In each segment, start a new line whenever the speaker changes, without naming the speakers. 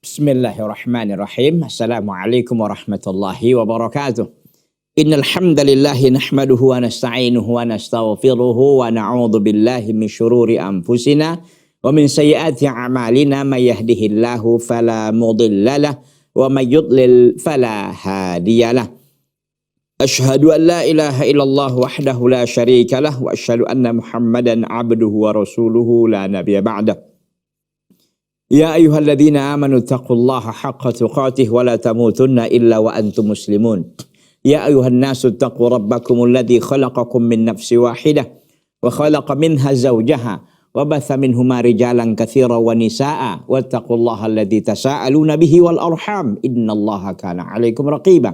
Bismillahirrahmanirrahim. Assalamualaikum warahmatullahi wabarakatuh. Innal hamdalillah nahmaduhu wa nasta'inuhu wa nastaghfiruhu wa na'udzu billahi min syururi anfusina wa min sayyiati a'malina may yahdihillahu fala mudhillalah wa may yudlil fala hadiyalah. Asyhadu an la ilaha illallah wahdahu la syarikalah wa asyhadu anna Muhammadan abduhu wa rasuluhu la nabiyya ba'dah. Ya ayyuhalladzina amanu taqullaha haqqa tuqatih wa la tamutunna illa wa antum muslimun. Ya ayyuhan nasu taqu rabbakumul ladzi khalaqakum min nafsin wahidah wa khalaqa minha zawjaha wa batha minhuma rijalan katsiran wa nisaa'a wattaqullaha alladzi tasaaluna bihi wal arham innallaha kana 'alaikum raqiba.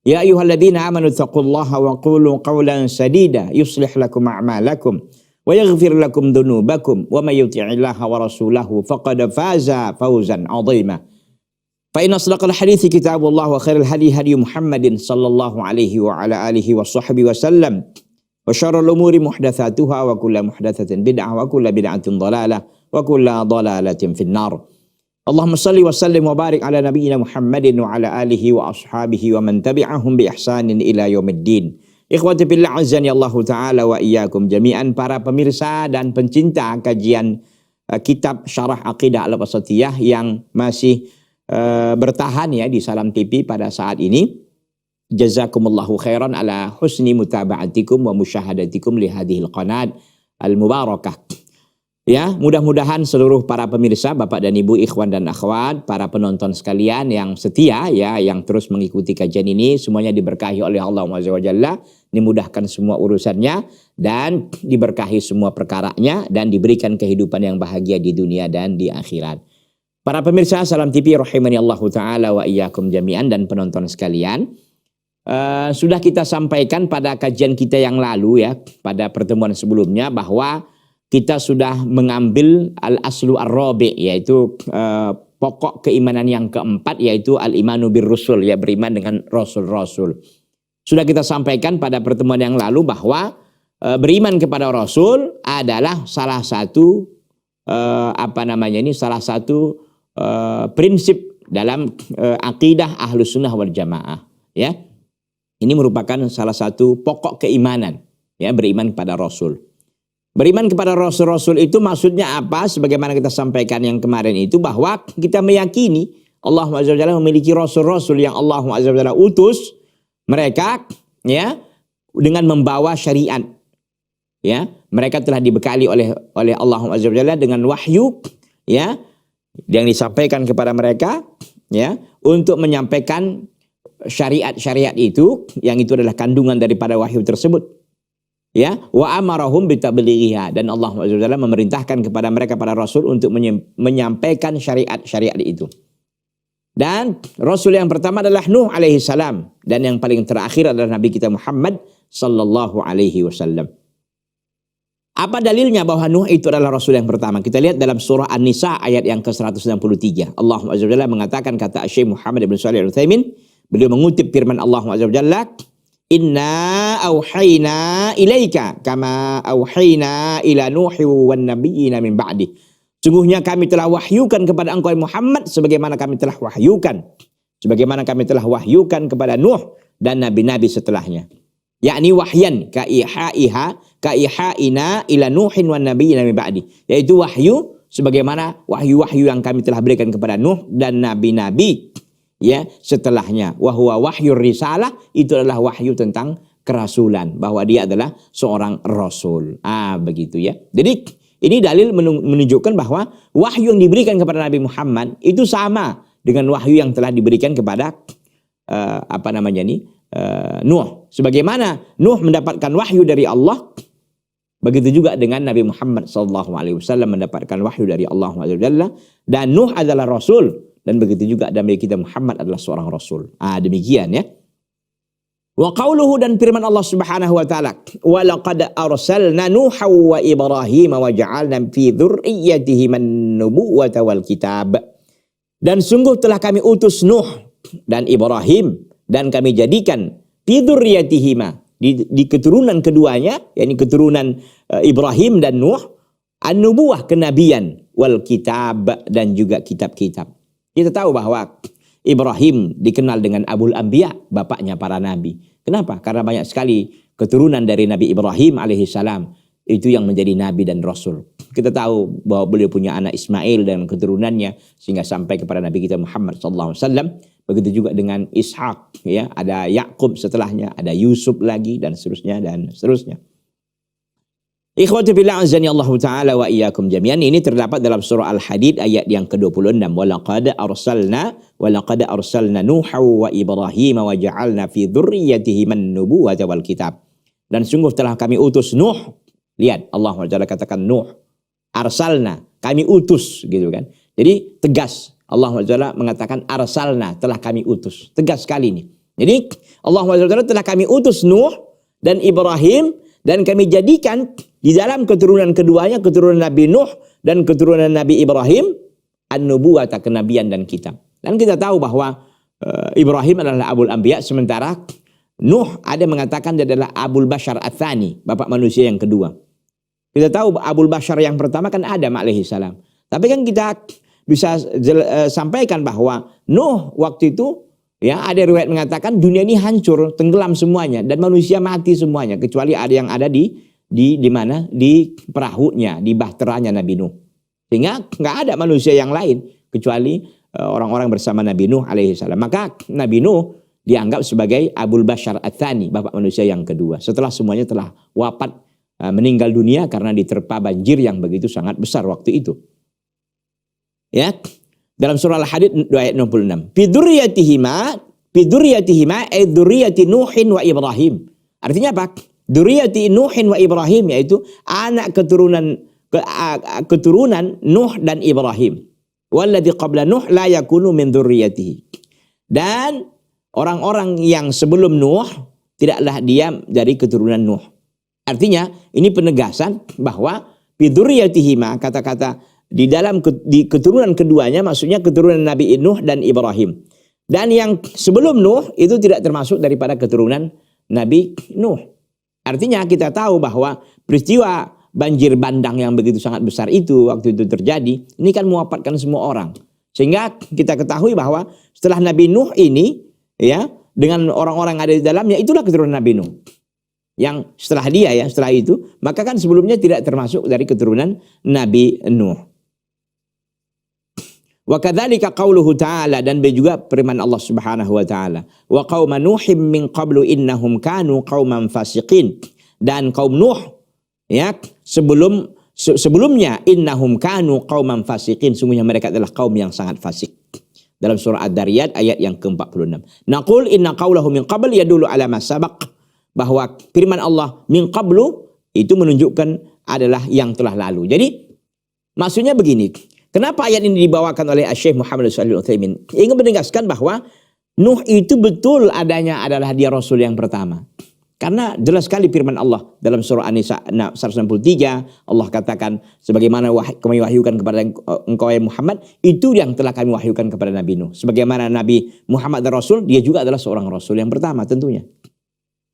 Ya ayyuhalladzina amanu taqullaha wa qulu qawlan sadida yuslih lakum a'malakum wa yaghfir lakum dhunubakum wa may yuti'illaha wa rasulahu faqad faza fawzan 'azima. Fa inna asdaqal hadithi kitabullah wa khairal hadi hadi Muhammadin sallallahu alaihi wa ala alihi wa sahbihi wasallam wa syarrul umuri muhdatsatuha wa kullu muhdatsatin bid'ah wa kullu bid'atin dhalalah wa kullu dhalalatin finnar. Allahumma salli wa sallim wa barik ala nabiyyina Muhammadin wa ala alihi wa ashabihi wa man tabi'ahum bi ihsanin ila yaumiddin. Ikhwati billah azani Allah Ta'ala wa iyyakum jami'an, para pemirsa dan pencinta kajian kitab Syarah Aqidah Al-Wasithiyah yang masih bertahan ya di Salam TV pada saat ini. Jazakumullahu khairan ala husni mutaba'atikum wa musyahadatikum li hadhil qanat al-mubarakah. Ya, mudah-mudahan seluruh para pemirsa, Bapak dan Ibu, ikhwan dan akhwat, para penonton sekalian yang setia ya, yang terus mengikuti kajian ini, semuanya diberkahi oleh Allah Azza wa Jalla, dimudahkan semua urusannya dan diberkahi semua perkaranya dan diberikan kehidupan yang bahagia di dunia dan di akhirat. Para pemirsa Salam TV rahimani Allah Ta'ala wa iyyakum jami'an dan penonton sekalian, sudah kita sampaikan pada kajian kita yang lalu ya, pada pertemuan sebelumnya, bahwa kita sudah mengambil al-aslu ar-rabi', yaitu pokok keimanan yang keempat, yaitu al-imanu bir rusul, ya, beriman dengan rasul-rasul. Sudah kita sampaikan pada pertemuan yang lalu bahwa beriman kepada rasul adalah salah satu salah satu prinsip dalam akidah Ahlus Sunnah wal Jamaah, ya. Ini merupakan salah satu pokok keimanan, ya, beriman kepada rasul. Beriman kepada rasul-rasul itu maksudnya apa? Sebagaimana kita sampaikan yang kemarin itu, bahwa kita meyakini Allah Azza wa Jalla memiliki rasul-rasul yang Allah Azza wa Jalla utus mereka, ya, dengan membawa syariat. Ya, mereka telah dibekali oleh Allah Azza wa Jalla dengan wahyu, ya, yang disampaikan kepada mereka, ya, untuk menyampaikan syariat-syariat itu, yang itu adalah kandungan daripada wahyu tersebut. Ya, wa amarahum bitablighiha, dan Allah Azza wa Jalla memerintahkan kepada mereka para rasul untuk menyampaikan syariat-syariat itu. Dan rasul yang pertama adalah Nuh alaihi salam, dan yang paling terakhir adalah Nabi kita Muhammad sallallahu alaihi wasallam. Apa dalilnya bahwa Nuh itu adalah rasul yang pertama? Kita lihat dalam surah An-Nisa ayat yang ke-163. Allah Azza wa Jalla mengatakan, kata Syekh Muhammad bin Shalih Al-Utsaimin, beliau mengutip firman Allah Azza wa Jalla, Inna auhayna ilaika kama auhayna ila Nuhi wan nabiyina min ba'di. Sungguhnya kami telah wahyukan kepada engkau Muhammad sebagaimana kami telah wahyukan kepada Nuh dan nabi-nabi setelahnya. Yakni wahyan kaihaina ila Nuhin wan nabiyina min ba'di. Yaitu wahyu sebagaimana wahyu-wahyu yang kami telah berikan kepada Nuh dan nabi-nabi, ya, setelahnya. Wahwa wahyur risalah, itu adalah wahyu tentang kerasulan, bahwa dia adalah seorang rasul. Begitu ya. Jadi ini dalil menunjukkan bahwa wahyu yang diberikan kepada Nabi Muhammad itu sama dengan wahyu yang telah diberikan kepada Nuh. Sebagaimana Nuh mendapatkan wahyu dari Allah, begitu juga dengan Nabi Muhammad SAW mendapatkan wahyu dari Allah Azza wa Jalla, dan Nuh adalah rasul. Dan begitu juga Nabi kita Muhammad adalah seorang rasul. Demikian ya. Wa qauluhu, dan firman Allah Subhanahu wa taala, wa laqad arsalna Nuha wa Ibrahim wa ja'alna fi dzurriyyatihim an-nubuwwata wal kitab. Dan sungguh telah kami utus Nuh dan Ibrahim, dan kami jadikan fi dzurriyyatihim, di keturunan keduanya, yakni keturunan Ibrahim dan Nuh, an-nubuwah, kenabian, wal kitab, dan juga kitab-kitab. Kita tahu bahwa Ibrahim dikenal dengan Abul Anbiya, bapaknya para nabi. Kenapa? Karena banyak sekali keturunan dari Nabi Ibrahim alaihissalam itu yang menjadi nabi dan rasul. Kita tahu bahwa beliau punya anak Ismail dan keturunannya sehingga sampai kepada Nabi kita Muhammad SAW. Begitu juga dengan Ishak, ya, ada Yakub setelahnya, ada Yusuf lagi dan seterusnya dan seterusnya. Ikhwati fillah azani Allah taala wa iyyakum jami'an. Ini terdapat dalam surah Al-Hadid ayat yang ke-26. Walaqad arsalna Nuha wa Ibrahim wa ja'alna fi dzurriyyatihim an-nubuwwata wal kitab. Dan sungguh telah kami utus Nuh. Lihat, Allah Taala katakan Nuh. Arsalna, kami utus, gitu kan. Jadi tegas. Allah Taala mengatakan arsalna, telah kami utus. Tegas sekali ini. Jadi Allah Taala telah kami utus Nuh dan Ibrahim, dan kami jadikan di dalam keturunan keduanya, keturunan Nabi Nuh dan keturunan Nabi Ibrahim, an-nubuwata, kenabian dan kitab. Dan kita tahu bahwa Ibrahim adalah Abul Anbiya, sementara Nuh ada mengatakan dia adalah Abul Bashar Ats-Tsani, bapak manusia yang kedua. Kita tahu Abul Bashar yang pertama kan Adam alaihissalam. Tapi kan kita bisa sampaikan bahwa Nuh waktu itu, ya, ada riwayat mengatakan dunia ini hancur, tenggelam semuanya dan manusia mati semuanya kecuali ada yang ada di mana? Di perahunya, di bahteranya Nabi Nuh. Sehingga nggak ada manusia yang lain kecuali orang-orang bersama Nabi Nuh alaihissalam. Maka Nabi Nuh dianggap sebagai Abul Bashar Ats-Tsani, bapak manusia yang kedua. Setelah semuanya telah wafat, meninggal dunia karena diterpa banjir yang begitu sangat besar waktu itu. Ya, dalam surah Al-Hadid ayat 66. Fi dzurriyyatihima ay dzurriyyati Nuhin wa Ibrahim. Artinya apa? Dzurriyyati Nuhin wa Ibrahim, yaitu anak keturunan Nuh dan Ibrahim. Walladzi qabla Nuh la yakunu min dzurriyyatihi. Dan orang-orang yang sebelum Nuh tidaklah dia dari keturunan Nuh. Artinya ini penegasan bahwa fi dzurriyyatihima, kata-kata di dalam di keturunan keduanya maksudnya keturunan Nabi Nuh dan Ibrahim. Dan yang sebelum Nuh itu tidak termasuk daripada keturunan Nabi Nuh. Artinya kita tahu bahwa peristiwa banjir bandang yang begitu sangat besar itu waktu itu terjadi, ini kan mewafatkan semua orang. Sehingga kita ketahui bahwa setelah Nabi Nuh ini, ya, dengan orang-orang yang ada di dalamnya, itulah keturunan Nabi Nuh. Yang setelah dia, ya, setelah itu, maka kan sebelumnya tidak termasuk dari keturunan Nabi Nuh. Wa kadzalika qauluhu ta'ala, dan juga firman Allah Subhanahu wa taala, wa qauma nuhim min qablu innahum kanu qauman fasiqin. Dan kaum Nuh, ya, sebelumnya innahum kanu qauman fasiqin, sungguhnya mereka adalah kaum yang sangat fasik. Dalam surah Ad-Dariyat ayat yang ke-46. Naqul inna qaulahu min qabl yadullu ala ma sabaq, bahwa firman Allah min qablu itu menunjukkan adalah yang telah lalu. Jadi maksudnya begini, kenapa ayat ini dibawakan oleh Syekh Muhammad Shalih Al-Utsaimin? Ingin menegaskan bahwa Nuh itu betul adanya adalah dia Rasul yang pertama. Karena jelas sekali firman Allah dalam surah An-Nisa 163, Allah katakan, sebagaimana kami wahyukan kepada engkau ya Muhammad, itu yang telah kami wahyukan kepada Nabi Nuh. Sebagaimana Nabi Muhammad dan Rasul, dia juga adalah seorang Rasul yang pertama tentunya.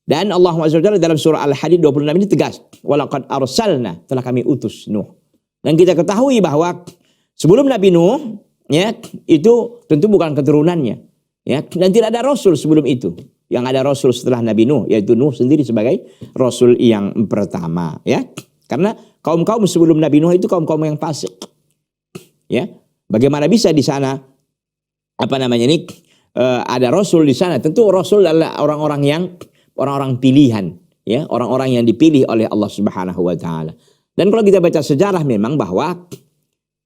Dan Allah SWT dalam surah Al-Hadid 26 ini tegas, walaqad arsalna, telah kami utus Nuh. Dan kita ketahui bahwa sebelum Nabi Nuh, ya, itu tentu bukan keturunannya, ya, dan tidak ada Rasul sebelum itu. Yang ada Rasul setelah Nabi Nuh, yaitu Nuh sendiri sebagai Rasul yang pertama, ya. Karena kaum-kaum sebelum Nabi Nuh itu kaum-kaum yang fasik, ya. Bagaimana bisa di sana ada Rasul di sana? Tentu Rasul adalah orang-orang pilihan, ya, orang-orang yang dipilih oleh Allah Subhanahu wa taala. Dan kalau kita baca sejarah memang bahwa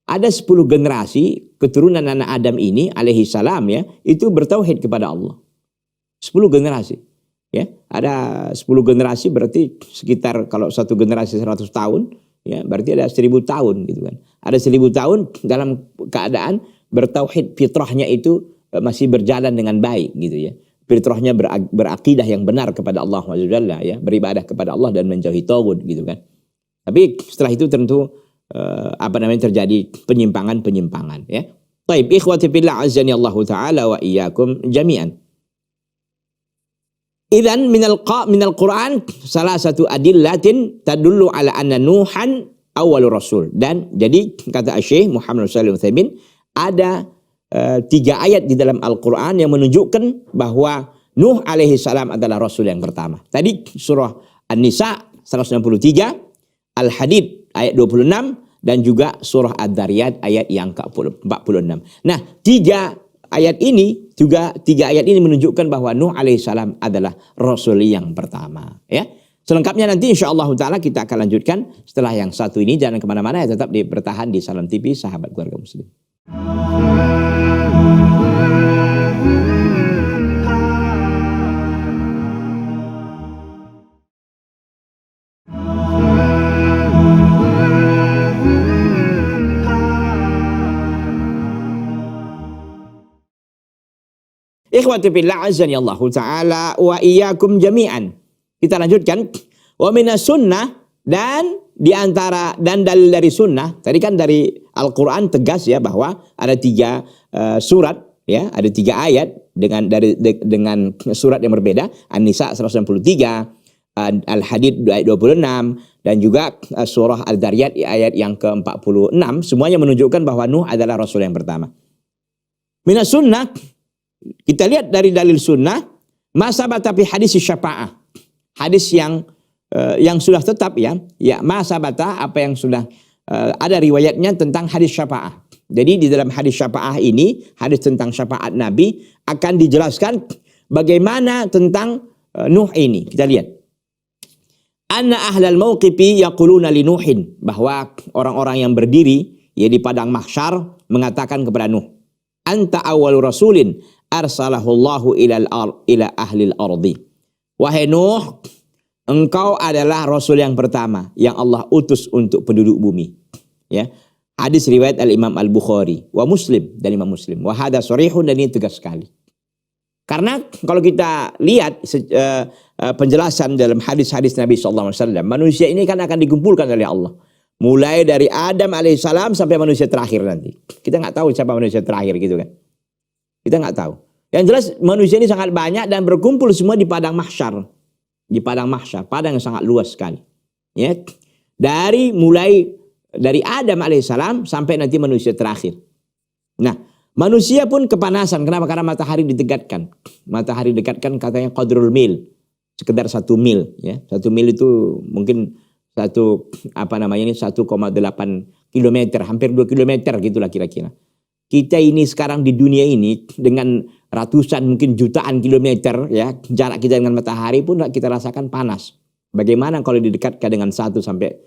ada 10 generasi keturunan anak Adam ini alaihi salam, ya, itu bertauhid kepada Allah. 10 generasi, ya, ada 10 generasi berarti sekitar, kalau satu generasi 100 tahun, ya, berarti ada 1000 tahun gitu kan. Ada 1000 tahun dalam keadaan bertauhid, fitrahnya itu masih berjalan dengan baik gitu, ya. Fitrahnya berakidah yang benar kepada Allah SWT, ya, beribadah kepada Allah dan menjauhi taghut gitu kan. Tapi setelah itu tentu terjadi penyimpangan, ya. Baik, ikhwati fillah azani Allah taala wa iyyakum jami'an. Idzan minal Qur'an salah satu adillatin tadullu ala anna Nuhan awwalur rasul. Dan jadi kata Syekh Muhammad Shalih Al-Utsaimin, ada 3 ayat di dalam Al-Quran yang menunjukkan bahwa Nuh alaihi salam adalah Rasul yang pertama. Tadi surah An-Nisa 163, Al-Hadid ayat 26, dan juga surah Ad-Dariyat ayat yang ke-46. Nah, 3 ayat ini menunjukkan bahwa Nuh alaihi salam adalah Rasul yang pertama. Ya. Selengkapnya nanti insya Allah ta'ala kita akan lanjutkan setelah yang satu ini. Jangan kemana-mana, ya, tetap bertahan di Salam TV, sahabat keluarga muslim. Ikhwati fillah azani Allah ta'ala wa iyyakum jami'an. Kita lanjutkan. Wa minas sunnah, dan diantara dan dalil dari sunnah. Tadi kan dari Al-Quran tegas ya bahwa ada 3 surat ya, ada 3 ayat dengan surat yang berbeda. An-Nisa 163, Al-Hadid ayat 26, dan juga surah Al-Dariyat ayat yang ke-46. Semuanya menunjukkan bahwa Nuh adalah Rasul yang pertama. Minas sunnah, kita lihat dari dalil sunnah, masa batapi hadis syafa'ah. Hadis yang sudah tetap ya masa bata, apa yang sudah ada riwayatnya tentang hadis syafa'ah. Jadi di dalam hadis syafa'ah ini, hadis tentang syafaat Nabi, akan dijelaskan bagaimana tentang Nuh ini. Kita lihat. Anna ahlal mauqifi yaquluna li Nuhin, bahwa orang-orang yang berdiri ya di padang mahsyar mengatakan kepada Nuh, anta awwalu rasulin arsalahullahu ila ahlil ardi. Wahai Nuh, engkau adalah Rasul yang pertama yang Allah utus untuk penduduk bumi. Ya. Hadis riwayat Al-Imam Al-Bukhari wa Muslim, dan Imam Muslim. Wa hadha sharihun, dan ini tegas sekali. Karena kalau kita lihat penjelasan dalam hadis-hadis Nabi SAW, manusia ini kan akan dikumpulkan oleh Allah. Mulai dari Adam alaihissalam sampai manusia terakhir nanti. Kita nggak tahu siapa manusia terakhir gitu kan. Kita nggak tahu. Yang jelas manusia ini sangat banyak dan berkumpul semua di padang mahsyar. Di padang mahsyar, padang yang sangat luas sekali. Ya. Mulai dari Adam alaihissalam sampai nanti manusia terakhir. Nah, manusia pun kepanasan. Kenapa? Karena matahari didekatkan. Matahari dekatkan katanya qadrul mil. Sekedar 1 mil. Ya. 1 mil itu mungkin 1,8 kilometer. Hampir 2 kilometer gitulah kira-kira. Kita ini sekarang di dunia ini dengan ratusan mungkin jutaan kilometer ya, jarak kita dengan matahari pun kita rasakan panas. Bagaimana kalau didekatkan dengan 1 sampai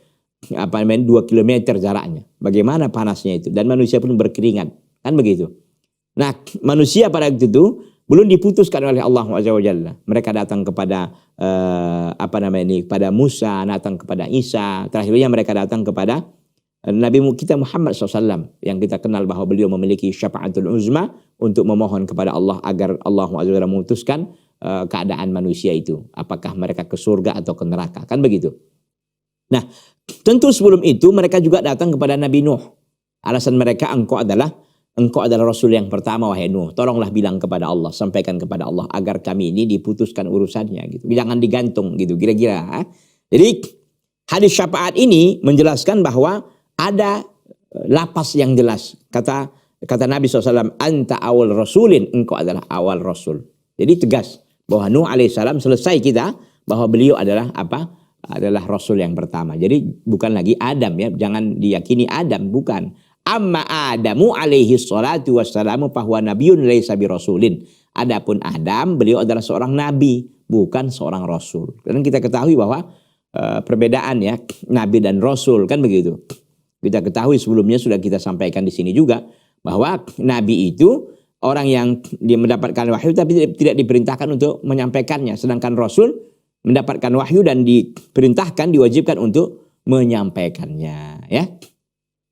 2 kilometer jaraknya? Bagaimana panasnya itu? Dan manusia pun berkeringat. Kan begitu. Nah, manusia pada waktu itu belum diputuskan oleh Allah SWT. Mereka datang kepada kepada Musa, datang kepada Isa. Terakhirnya mereka datang kepada Nabi kita Muhammad SAW, yang kita kenal bahwa beliau memiliki syafa'atul uzma untuk memohon kepada Allah agar Allah SWT memutuskan keadaan manusia itu. Apakah mereka ke surga atau ke neraka. Kan begitu. Nah, tentu sebelum itu mereka juga datang kepada Nabi Nuh. Alasan mereka, engkau adalah Rasul yang pertama wahai Nuh. Tolonglah bilang kepada Allah, sampaikan kepada Allah agar kami ini diputuskan urusannya gitu. Jangan digantung gitu kira-kira. Jadi hadis syafaat ini menjelaskan bahwa ada lapas yang jelas. Kata Nabi SAW, anta awal rasulin, engkau adalah awal rasul. Jadi tegas bahwa Nuh alaihissalam selesai kita bahwa beliau adalah apa? Adalah rasul yang pertama. Jadi bukan lagi Adam ya, jangan diyakini Adam, bukan. Amma Adamu alaihi salatu wassalamu fahuwa nabiyun laisa birasulin. Adapun Adam, beliau adalah seorang nabi, bukan seorang rasul. Dan kita ketahui bahwa perbedaan ya nabi dan rasul kan begitu. Kita ketahui sebelumnya sudah kita sampaikan di sini juga bahwa nabi itu orang yang dia mendapatkan wahyu tapi tidak diperintahkan untuk menyampaikannya, sedangkan rasul mendapatkan wahyu dan diperintahkan, diwajibkan untuk menyampaikannya ya.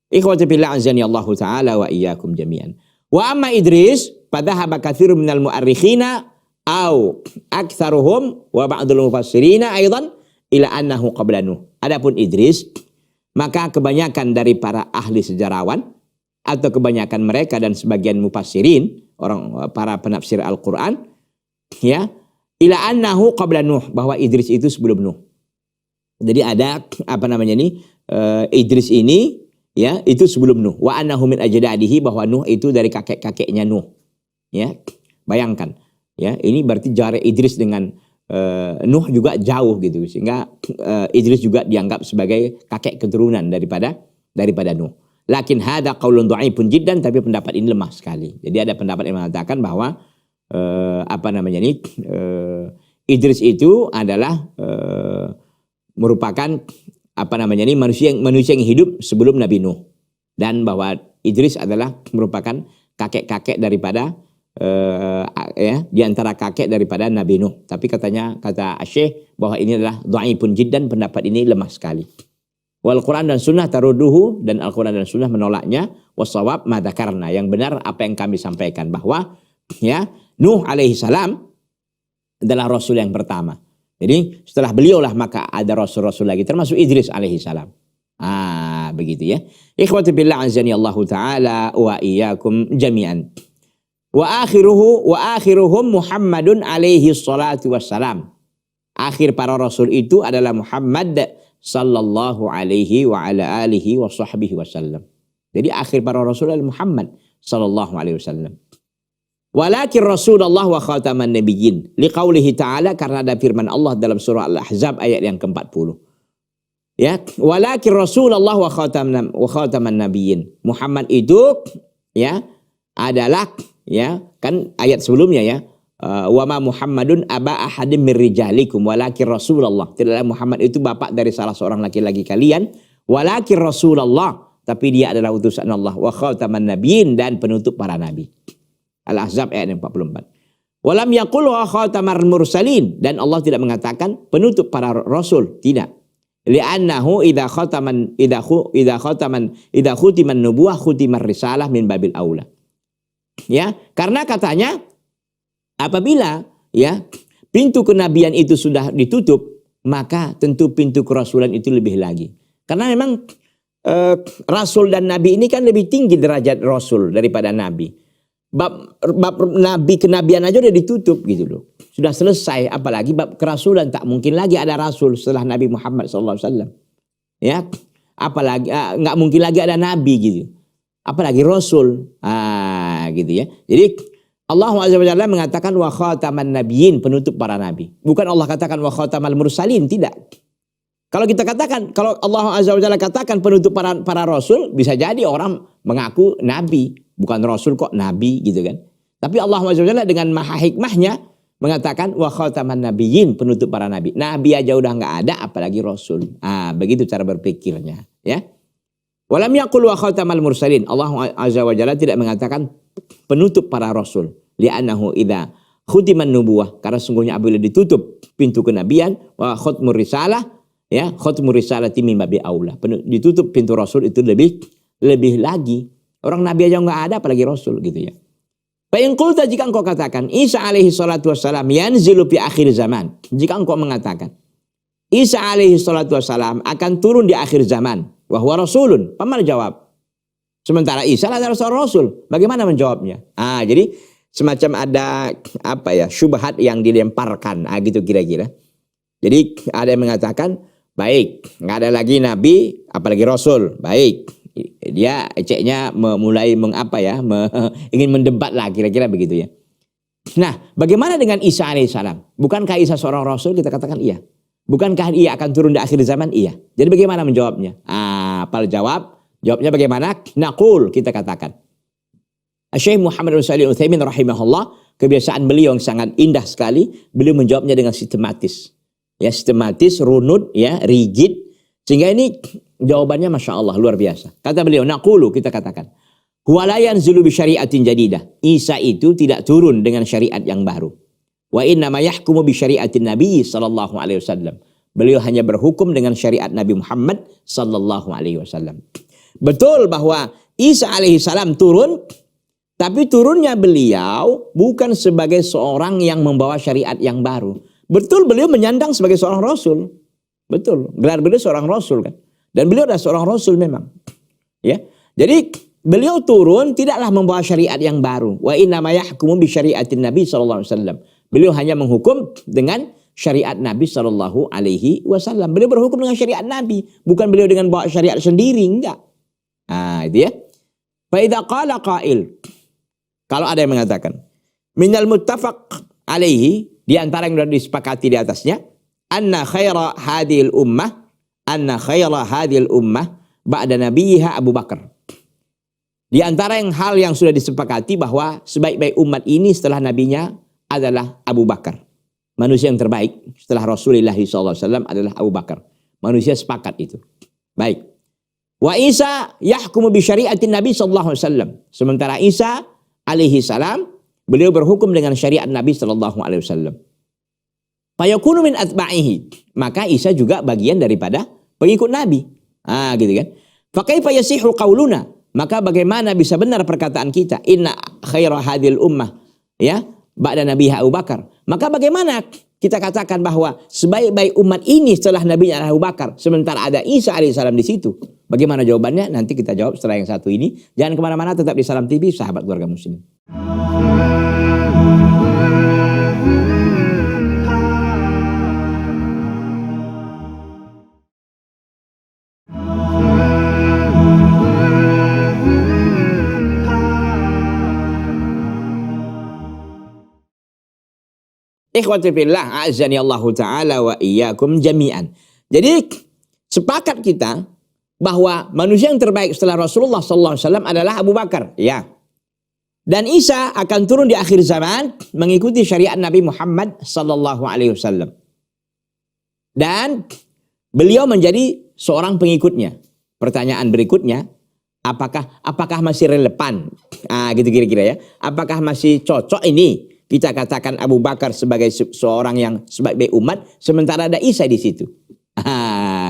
Ikhwati fillah azani Allah taala wa iyyakum jami'an. Wa amma Idris fadhahaba katsirun minal mu'arrikhina au aktsaruhum wa ba'dul mufassirina aidan ila annahu qabla Nuh. Adapun Idris, maka kebanyakan dari para ahli sejarawan atau kebanyakan mereka dan sebagian mufassirin, para penafsir Al-Qur'an ya, ila annahu qabla Nuh, bahwa Idris itu sebelum Nuh. Jadi ada Idris ini ya, itu sebelum Nuh. Wa annahu min ajdadihi, bahwa Nuh itu dari kakek-kakeknya Nuh. Ya, bayangkan. Ya, ini berarti jarak Idris dengan Nuh juga jauh gitu, sehingga Idris juga dianggap sebagai kakek keturunan daripada Nuh. Lakin hada qaulun dhaifun jiddan, tapi pendapat ini lemah sekali. Jadi ada pendapat yang mengatakan bahwa Idris itu adalah merupakan manusia yang hidup sebelum Nabi Nuh, dan bahwa Idris adalah merupakan kakek-kakek daripada di antara kakek daripada Nabi Nuh. Tapi kata Syekh bahwa ini adalah dhaifun jiddan, pendapat ini lemah sekali. Wal Quran dan Sunnah taruduhu, dan Al-Quran dan Sunnah menolaknya. Wasawab ma dzakarna, yang benar apa yang kami sampaikan, bahwa ya, Nuh alaihi salam adalah rasul yang pertama. Jadi setelah beliau lah maka ada rasul-rasul lagi, termasuk Idris alaihi salam. Begitu ya. Ikhwati billah azani Allah taala wa iyyakum jami'an. Wa akhiruhum Muhammadun alaihi salatu wassalam. Akhir para rasul itu adalah Muhammad sallallahu alaihi wa ala alihi wa sahbihi wasallam. Jadi akhir para rasul adalah Muhammad sallallahu alaihi wasallam. Walakin Rasulullah wa khataman nabiyyin, liqaulihi ta'ala, karena ada firman Allah dalam surah Al-Ahzab ayat yang ke-40. Ya, walakin Rasulullah wa khataman nabiyyin. Muhammad itu ya adalah, ya kan ayat sebelumnya ya, wa ma Muhammadun aba ahadim mir rijalikum walakin Rasulullah. Tidaklah Muhammad itu bapak dari salah seorang laki-laki kalian, walakin Rasulullah, tapi dia adalah utusan Allah, wa khataman nabiyyin, dan penutup para nabi. Al-Ahzab ayat 44. Walam yaqul wa khatamar mursalin, dan Allah tidak mengatakan penutup para rasul, tidak. Li'annahu idza khutiman nubuwah khutimar risalah min babil aula. Ya, karena katanya apabila ya pintu kenabian itu sudah ditutup, maka tentu pintu kerasulan itu lebih lagi. Karena memang rasul dan nabi ini kan lebih tinggi derajat rasul daripada nabi. Bab nabi kenabian aja udah ditutup gitu loh. Sudah selesai, apalagi bab kerasulan, tak mungkin lagi ada rasul setelah Nabi Muhammad SAW. Ya, apalagi nggak mungkin lagi ada nabi gitu. Apalagi rasul. Gitu ya. Jadi Allah Azza wa Jalla mengatakan wa khataman nabiyyin, penutup para nabi. Bukan Allah katakan wa khatamal mursalin, tidak. Kalau kita katakan, kalau Allah Azza wa Jalla katakan penutup para rasul, bisa jadi orang mengaku nabi, bukan rasul kok nabi gitu kan. Tapi Allah Azza wa Jalla dengan maha hikmahnya mengatakan wa khataman nabiyyin, penutup para nabi. Nabi aja udah nggak ada, apalagi rasul. Begitu cara berpikirnya, ya. Walam yaqul wa khatamal mursalin. Allah Azza wa Jalla tidak mengatakan penutup para rasul. Li'annahu idza khutiman nubuwah, karena sungguhnya apabila ditutup pintu kenabian, wa khatmur risalah, ya, khatmur risalati min babi aula. Ditutup pintu rasul itu lebih lagi. Orang nabi aja nggak ada, apalagi rasul gitu ya. Fa in qulta, jika engkau katakan Isa alaihi salatu wassalam yanzilu fi akhir zaman, jika engkau mengatakan Isa alaihi salatu wassalam akan turun di akhir zaman, wa huwa rasulun, paman jawab. Sementara Isa adalah seorang rasul, bagaimana menjawabnya? Jadi semacam ada syubhat yang dilemparkan, gitu kira-kira. Jadi ada yang mengatakan, baik, nggak ada lagi nabi, apalagi rasul, baik. Dia ceknya mulai ingin mendebat lah, kira-kira begitu ya. Nah, bagaimana dengan Isa alaihissalam? Bukankah Isa seorang rasul? Kita katakan iya. Bukankah ia akan turun di akhir zaman? Iya. Jadi bagaimana menjawabnya? Jawabnya bagaimana? Naqul, kita katakan. Syekh Muhammad bin Shalih Al-Utsaimin rahimahullah, kebiasaan beliau yang sangat indah sekali, beliau menjawabnya dengan sistematis. Ya, sistematis, runut, ya, rigid. Sehingga ini jawabannya Masya Allah, luar biasa. Kata beliau, naqulu, kita katakan. Huwa la yanzilu bi syari'atin jadidah. Isa itu tidak turun dengan syariat yang baru. Wa inna ma yahkumu bi syari'atin Nabi sallallahu alaihi wasallam. Beliau hanya berhukum dengan syariat Nabi Muhammad sallallahu alaihi wasallam. Betul bahwa Isa alaihi salam turun, tapi turunnya beliau bukan sebagai seorang yang membawa syariat yang baru. Betul, beliau menyandang sebagai seorang rasul. Betul, gelar beliau seorang rasul kan. Dan beliau adalah seorang rasul memang. Ya. Jadi beliau turun tidaklah membawa syariat yang baru. Wa inna ma yahkumu bi syari'atin Nabi sallallahu alaihi wasallam. Beliau hanya menghukum dengan syariat Nabi sallallahu alaihi wasallam. Beliau berhukum dengan syariat Nabi, bukan beliau dengan bawa syariat sendiri, enggak. Itu ya. Fa idza qala qail, kalau ada yang mengatakan minal muttafaq alaihi, di antara yang sudah disepakati di atasnya, anna khaira hadhil ummah ba'da nabiyha Abu Bakar. Di antara hal yang sudah disepakati bahwa sebaik-baik umat ini setelah nabinya adalah Abu Bakar. Manusia yang terbaik setelah Rasulullah SAW adalah Abu Bakar. Manusia sepakat itu. Baik. Wa Isa yahkumu bi syariatin Nabi SAW. Sementara Isa alaihi salam, beliau berhukum dengan syariat Nabi SAW. Fayakunu min atba'ihi. Maka Isa juga bagian daripada pengikut Nabi. Gitu kan. Fakaifa yasihu qauluna. Maka bagaimana bisa benar perkataan kita, inna khaira hadhil ummah, ya, ba'da nabiha Abu Bakar. Maka bagaimana kita katakan bahwa sebaik-baik umat ini setelah Nabi Abu Bakar, sementara ada Isa alaihissalam di situ? Bagaimana jawabannya? Nanti kita jawab setelah yang satu ini. Jangan kemana-mana, tetap di Salam TV, sahabat keluarga muslim. Ikhwati fillah, a'azzani Allahu ta'ala wa iyyakum jami'an. Jadi sepakat kita bahwa manusia yang terbaik setelah Rasulullah SAW adalah Abu Bakar, ya. Dan Isa akan turun di akhir zaman mengikuti syariat Nabi Muhammad SAW. Dan beliau menjadi seorang pengikutnya. Pertanyaan berikutnya, apakah masih relevan? Gitu kira-kira ya. Apakah masih cocok ini kita katakan Abu Bakar sebagai seorang yang sebaik umat, sementara ada Isa di situ?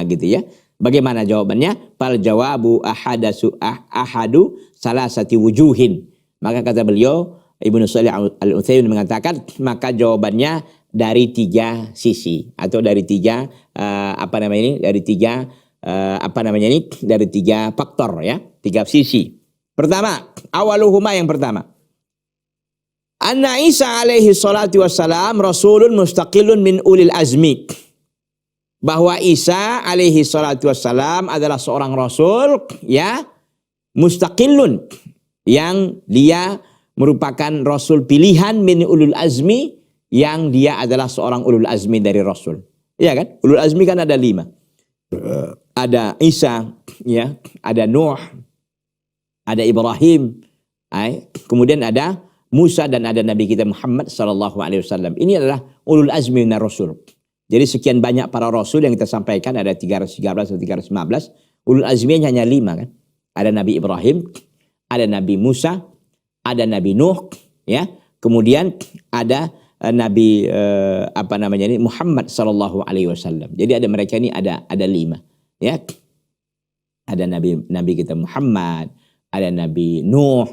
Gitu ya. Bagaimana jawabannya? Fal jawabu ahadu salasati wujuhin. Maka kata beliau, Ibnu Shalih Al-Utsaimin mengatakan, maka jawabannya dari 3 sisi, atau dari 3 dari 3 faktor, ya, 3 sisi. Pertama, awaluhuma, yang pertama, anna Isa alaihi salatu wassalam rasulun mustaqillun min ulil azmi. Bahwa Isa alaihi salatu wassalam adalah seorang rasul, ya, mustaqillun, yang dia merupakan rasul pilihan min ulul azmi, yang dia adalah seorang ulul azmi dari rasul. Iya kan? Ulul azmi kan ada 5. Ada Isa, ya, ada Nuh, ada Ibrahim, kemudian ada Musa, dan ada Nabi kita Muhammad SAW. Ini adalah ulul azmi minar rasul. Jadi sekian banyak para rasul yang kita sampaikan, ada 313 atau 315. Ulul azmi hanya 5 kan. Ada Nabi Ibrahim, ada Nabi Musa, ada Nabi Nuh, ya. Kemudian ada Nabi Muhammad SAW. Jadi ada mereka ini ada 5, ya. Ada Nabi kita Muhammad, ada Nabi Nuh,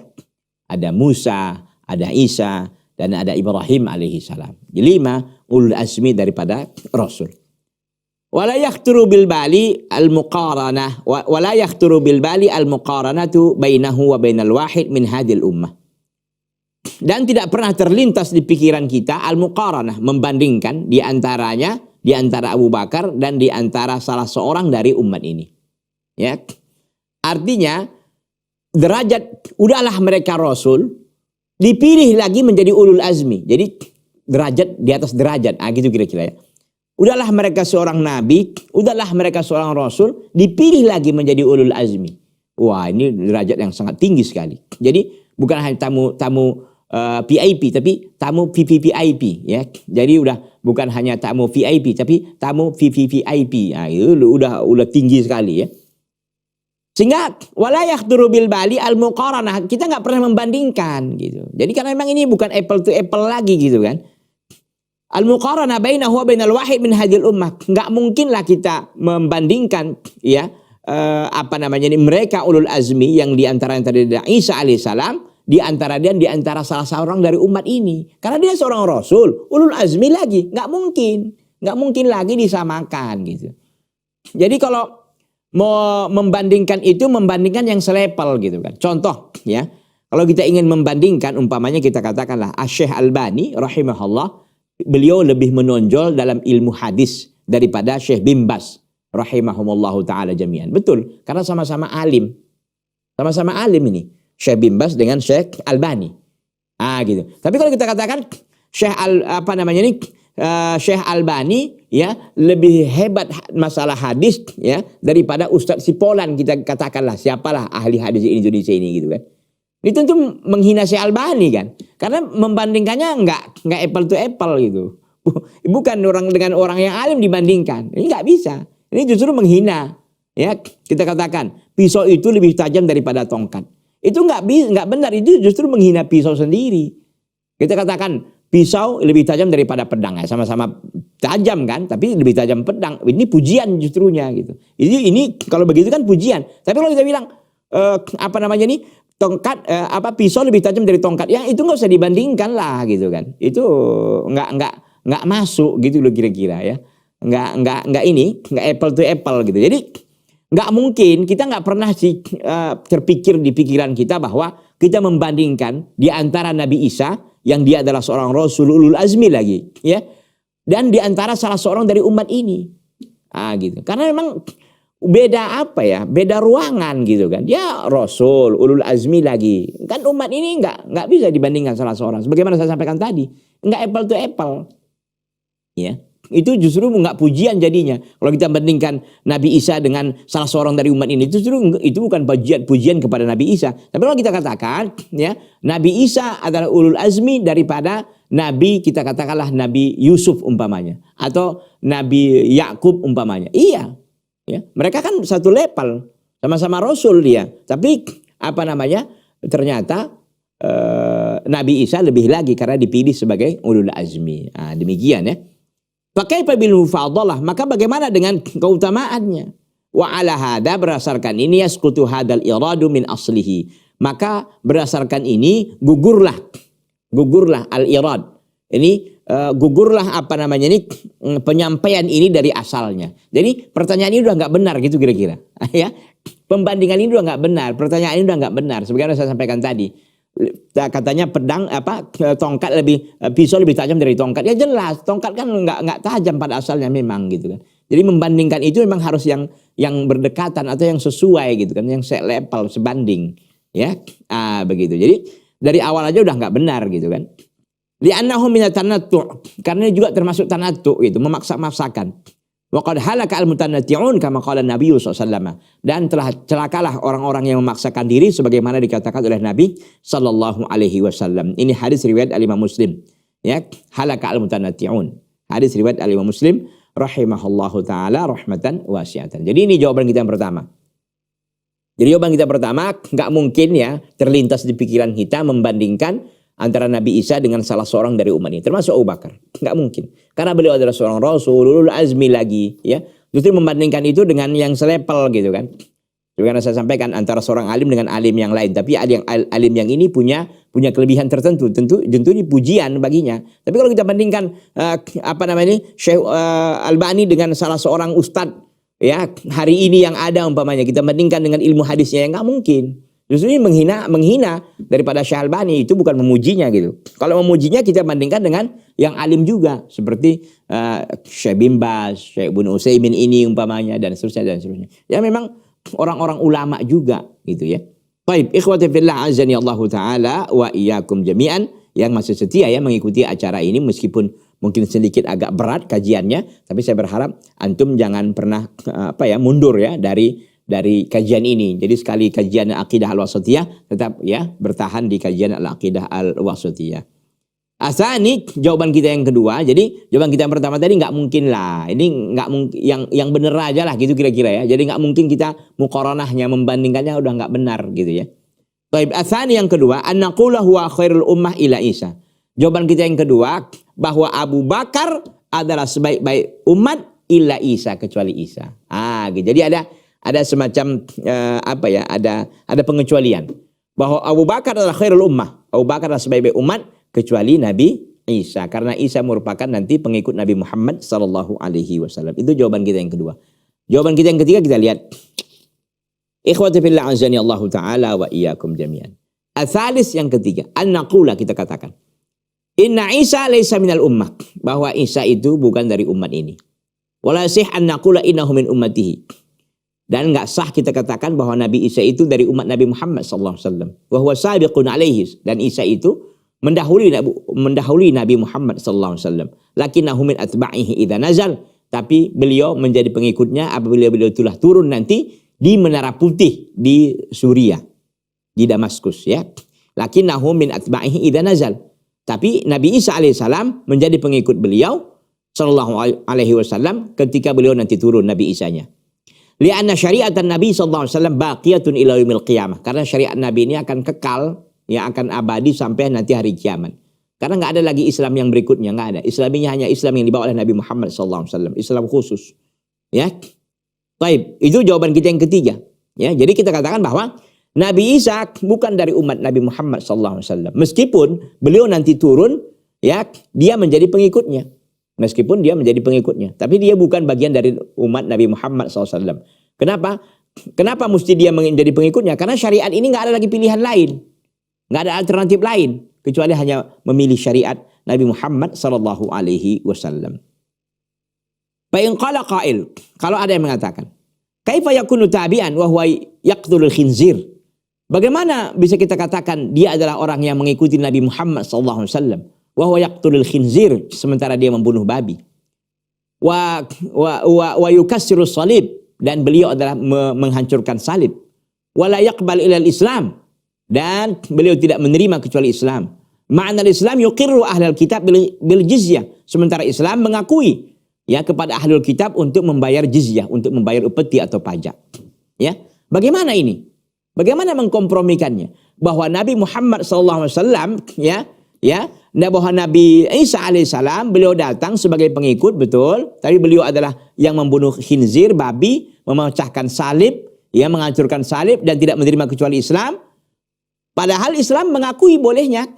ada Musa, ada Isa, dan ada Ibrahim alaihi salam. 5 ulul azmi daripada rasul. Wala yakhturu bil bali al-muqaranah wala yakhturu bil bali al-muqaranatu bainahu wa bainal wahid min hadhil ummah. Dan tidak pernah terlintas di pikiran kita al-muqaranah, membandingkan di antara Abu Bakar dan di antara salah seorang dari umat ini. Ya. Artinya derajat, udahlah mereka rasul, dipilih lagi menjadi ulul azmi. Jadi derajat di atas derajat, gitu kira-kira ya. Udahlah mereka seorang nabi, udahlah mereka seorang rasul, dipilih lagi menjadi ulul azmi. Wah, ini derajat yang sangat tinggi sekali. Jadi bukan hanya tamu VIP, tapi tamu VVVIP, ya. Jadi udah bukan hanya tamu VIP, tapi tamu VVVIP. Itu udah tinggi sekali, ya. Sehingga wala yakhduru bil bali al muqaranah, kita nggak pernah membandingkan gitu. Jadi karena memang ini bukan apple to apple lagi gitu kan. Al muqaranah bainahu wa bainal wahid min hadhil ummah. Nggak mungkinlah kita membandingkan, ya, mereka ulul azmi yang di antara yang tadi ada Isa alaihissalam, di antara salah seorang dari umat ini. Karena dia seorang rasul, ulul azmi lagi, nggak mungkin lagi disamakan gitu. Jadi kalau mau membandingkan itu, membandingkan yang selepel gitu kan. Contoh, ya, kalau kita ingin membandingkan, umpamanya kita katakanlah Syekh Albani rahimahullah, beliau lebih menonjol dalam ilmu hadis daripada Syekh Bin Baz rahimahumullahu ta'ala jami'an. Betul, karena sama-sama alim. Sama-sama alim ini. Syekh bin Baz dengan Syekh Albani. Gitu. Tapi kalau kita katakan Syekh Albani ya lebih hebat masalah hadis ya daripada Ustadz Sipolan, kita katakanlah siapalah ahli hadis Indonesia ini gitu kan. Itu tentu menghina Syekh Albani kan. Karena membandingkannya enggak apple to apple gitu. Bukan orang dengan orang yang alim dibandingkan. Ini enggak bisa. Ini justru menghina. Ya, kita katakan pisau itu lebih tajam daripada tongkat. Itu enggak benar, itu justru menghina pisau sendiri. Kita katakan pisau lebih tajam daripada pedang, ya sama-sama tajam kan, tapi lebih tajam pedang. Ini pujian justrunya gitu. Ini kalau begitu kan pujian. Tapi kalau kita bilang tongkat pisau lebih tajam dari tongkat, ya itu nggak usah dibandingkan lah gitu kan. Itu nggak masuk gitu loh kira-kira ya. Nggak apple to apple gitu. Jadi nggak mungkin, kita nggak pernah terpikir di pikiran kita bahwa kita membandingkan di antara Nabi Isa yang dia adalah seorang Rasul ulul azmi lagi, ya, dan di antara salah seorang dari umat ini, gitu. Karena memang beda beda ruangan gitu kan. Dia Rasul ulul azmi lagi, kan umat ini nggak bisa dibandingkan salah seorang. Sebagaimana saya sampaikan tadi, nggak apple to apple, ya. Itu justru nggak pujian jadinya. Kalau kita bandingkan Nabi Isa dengan salah seorang dari umat ini, itu bukan pujian kepada Nabi Isa. Tapi kalau kita katakan, ya, Nabi Isa adalah ulul azmi daripada Nabi, kita katakanlah Nabi Yusuf umpamanya, atau Nabi Yakub umpamanya. Iya, ya, mereka kan satu level, sama-sama Rasul dia. Tapi ternyata Nabi Isa lebih lagi karena dipilih sebagai ulul azmi. Demikian ya. Pakai bil mufadalah, maka bagaimana dengan keutamaannya? Wa ala hada, berdasarkan ini yasqutu hadal iradu min aslihi. Maka berdasarkan ini gugurlah al irad. Ini gugurlah penyampaian ini dari asalnya. Jadi pertanyaan ini udah nggak benar gitu kira-kira. Ya, pembandingan ini udah nggak benar, pertanyaan ini udah nggak benar. Sebagaimana saya sampaikan tadi. Katanya tongkat pisau lebih tajam dari tongkat. Ya jelas, tongkat kan nggak tajam pada asalnya memang gitu kan. Jadi membandingkan itu memang harus yang berdekatan atau yang sesuai gitu kan, yang selevel, sebanding, ya. Begitu. Jadi dari awal aja udah nggak benar gitu kan. Li'annahu minat tanattu', karena juga termasuk tanattu' gitu, memaksa-maksakan. Wa qad halaka al-mutanatti'un kama qala Nabi sallallahu alaihi wasallam, dan telah celakalah orang-orang yang memaksakan diri sebagaimana dikatakan oleh Nabi sallallahu alaihi wasallam. Ini hadis riwayat Al-Imam Muslim, ya, halaka al-mutanatti'un. Hadis riwayat Al-Imam Muslim rahimahullahu taala rahmatan wasi'atan. Jadi ini jawaban kita yang pertama. Jadi jawaban kita pertama, enggak mungkin ya terlintas di pikiran kita membandingkan antara Nabi Isa dengan salah seorang dari umat ini, termasuk Abu Bakar. Nggak mungkin. Karena beliau adalah seorang Rasul, ulul azmi lagi. Ya. Justru membandingkan itu dengan yang selepel gitu kan. Karena saya sampaikan antara seorang alim dengan alim yang lain. Tapi alim yang ini punya kelebihan tertentu. Tentu ini pujian baginya. Tapi kalau kita bandingkan Syekh Albani dengan salah seorang ustadz ya hari ini yang ada umpamanya, kita bandingkan dengan ilmu hadisnya, yang nggak mungkin. Justru ini menghina daripada Syekh Albani, itu bukan memujinya gitu. Kalau memujinya kita bandingkan dengan yang alim juga seperti Syekh bin Baz, Syekh Ibnu Utsaimin ini umpamanya, dan seterusnya. Ya memang orang-orang ulama juga gitu ya. Baik, ikhwati fillah azani Allah taala wa iyyakum jami'an yang masih setia ya mengikuti acara ini meskipun mungkin sedikit agak berat kajiannya, tapi saya berharap antum jangan pernah mundur ya dari kajian ini. Jadi sekali kajian Aqidah Al-Wasithiyah, tetap ya bertahan di kajian Al-Aqidah Al-Wasithiyah. Asani, jawaban kita yang kedua. Jadi jawaban kita yang pertama tadi nggak mungkin lah. Ini nggak mungkin, yang bener aja lah gitu kira-kira ya. Jadi nggak mungkin kita muqaranahnya, membandingkannya udah nggak benar gitu ya. Baik, asani yang kedua, an naqula huwa khairul ummah ila Isa. Jawaban kita yang kedua, bahwa Abu Bakar adalah sebaik-baik umat ila Isa, kecuali Isa. Gitu. Jadi ada semacam ada pengecualian bahwa Abu Bakar adalah khairul ummah. Abu Bakar adalah sebaik-baik umat kecuali Nabi Isa, karena Isa merupakan nanti pengikut Nabi Muhammad sallallahu alaihi wasallam. Itu jawaban kita yang kedua. Jawaban kita yang ketiga kita lihat. Ikhwati fillah azani Allah taala wa iyyakum jami'an. Atsalis yang ketiga, an naqula, kita katakan inna Isa laisa minal ummah, bahwa Isa itu bukan dari umat ini. Wala sih an naqula innahu min ummatihi. Dan nggak sah kita katakan bahwa Nabi Isa itu dari umat Nabi Muhammad sallallahu alaihi wasallam. Wa huwa sabiqun alaihi, dan Isa itu mendahului Nabi Muhammad sallallahu alaihi wasallam. Lakinnahu min atba'ihi idza nazal, tapi beliau menjadi pengikutnya apabila beliau telah turun nanti di Menara Putih di Suriah, di Damaskus ya. Lakinnahu min atba'ihi idza nazal. Tapi Nabi Isa alaihissalam menjadi pengikut beliau sallallahu alaihi wasallam ketika beliau nanti turun Nabi Isanya. Lianna syariatan Nabi sallallahu alaihi wasallam baqiyatun ila yaumil qiyamah. Karena syariat Nabi ini akan kekal, ya akan abadi sampai nanti hari kiamat. Karena nggak ada lagi Islam yang berikutnya, nggak ada. Islam ini hanya Islam yang dibawa oleh Nabi Muhammad sallallahu alaihi wasallam, Islam khusus. Ya. Baik, itu jawaban kita yang ketiga. Ya, jadi kita katakan bahwa Nabi Isa bukan dari umat Nabi Muhammad sallallahu alaihi wasallam. Meskipun beliau nanti turun, ya, dia menjadi pengikutnya. Meskipun dia menjadi pengikutnya, tapi dia bukan bagian dari umat Nabi Muhammad SAW. Kenapa? Kenapa mesti dia menjadi pengikutnya? Karena syariat ini nggak ada lagi pilihan lain, nggak ada alternatif lain kecuali hanya memilih syariat Nabi Muhammad Sallallahu Alaihi Wasallam. Fa'in qala qail, kalau ada yang mengatakan, kaifa yakunu tabi'an wa huwa yaqtulul khinzir? Bagaimana bisa kita katakan dia adalah orang yang mengikuti Nabi Muhammad Sallallahu Alaihi Wasallam? Wa huwa yaqtulul khinzir, sementara dia membunuh babi. Wa yukassirus salib, dan beliau adalah menghancurkan salib. Wa la yaqbal ilal Islam, dan beliau tidak menerima kecuali Islam. Ma'na Islam yuqirru ahlul kitab bil jizyah, sementara Islam mengakui ya kepada ahlul kitab untuk membayar jizyah, untuk membayar upeti atau pajak. Ya, bagaimana ini? Bagaimana mengkompromikannya? Bahwa Nabi Muhammad SAW bahwa Nabi Isa alaihissalam beliau datang sebagai pengikut, betul, tapi beliau adalah yang membunuh khinzir, babi, memecahkan salib, ya, menghancurkan salib dan tidak menerima kecuali Islam. Padahal Islam mengakui bolehnya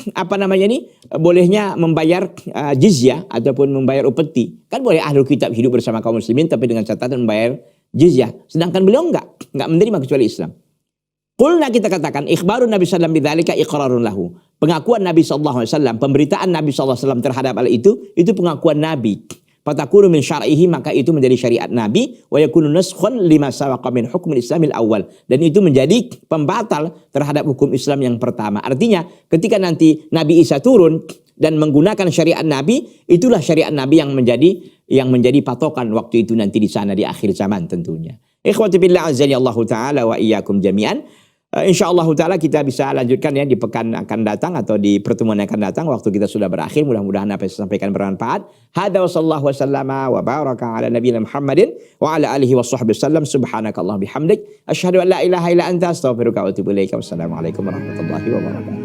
bolehnya membayar jizyah ataupun membayar upeti. Kan boleh ahlul kitab hidup bersama kaum muslimin tapi dengan catatan membayar jizyah. Sedangkan beliau enggak menerima kecuali Islam. Qulna, kita katakan, ikhbarun Nabi sallallahu alaihi wasallam bidzalika iqrarun lahu. Pengakuan Nabi sallallahu alaihi wasallam, pemberitaan Nabi sallallahu alaihi wasallam terhadap hal itu pengakuan Nabi. Fatakunu min syar'ihi, maka itu menjadi syariat Nabi, wa yakunu naskhun lima sawaqa min hukmil Islamil awal, dan itu menjadi pembatal terhadap hukum Islam yang pertama. Artinya, ketika nanti Nabi Isa turun dan menggunakan syariat Nabi, itulah syariat Nabi yang menjadi patokan waktu itu nanti di sana di akhir zaman tentunya. Ikhwati billah azza Allah taala wa iyyakum jami'an. InsyaAllah ta'ala kita bisa lanjutkan ya di pekan akan datang atau di pertemuan yang akan datang. Waktu kita sudah berakhir, mudah-mudahan apa yang saya sampaikan bermanfaat. Hada wa sallallahu wa sallama wa baraka ala nabiyina Muhammadin wa ala alihi wa sahbihi sallam. Subhanakallah bihamdik, asyhadu an la ilaha illa anta, astaghfiruka wa atubu ilaika. Wassalamualaikum warahmatullahi wabarakatuh.